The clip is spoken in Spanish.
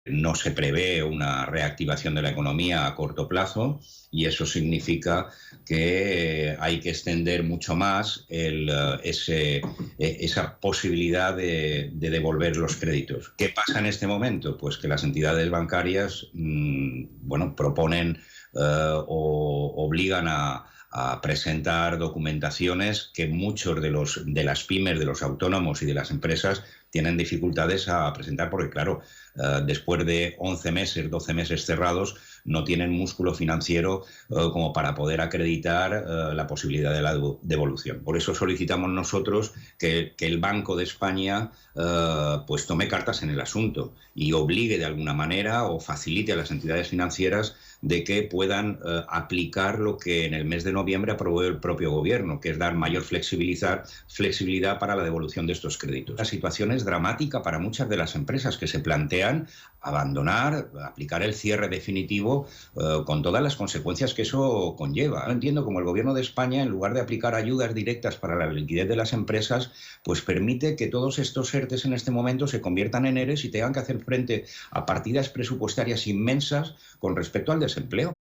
no se prevé una reactivación de la economía a corto plazo y eso significa que hay que extender mucho más esa posibilidad de devolver los créditos. ¿Qué pasa en este momento? Pues que las entidades bancarias bueno, proponen o obligan a presentar documentaciones que muchos de las pymes, de los autónomos y de las empresas tienen dificultades a presentar porque, claro, después de 11 meses, 12 meses cerrados, no tienen músculo financiero como para poder acreditar la posibilidad de la devolución. Por eso solicitamos nosotros que el Banco de España pues tome cartas en el asunto y obligue de alguna manera o facilite a las entidades financieras de que puedan aplicar lo que en el mes de noviembre aprobó el propio gobierno, que es dar mayor flexibilidad para la devolución de estos créditos. La situación es dramática para muchas de las empresas que se plantean abandonar, aplicar el cierre definitivo con todas las consecuencias que eso conlleva. Entiendo como el gobierno de España, en lugar de aplicar ayudas directas para la liquidez de las empresas, pues permite que todos estos ERTEs en este momento se conviertan en ERES y tengan que hacer frente a partidas presupuestarias inmensas con respecto al desempleo.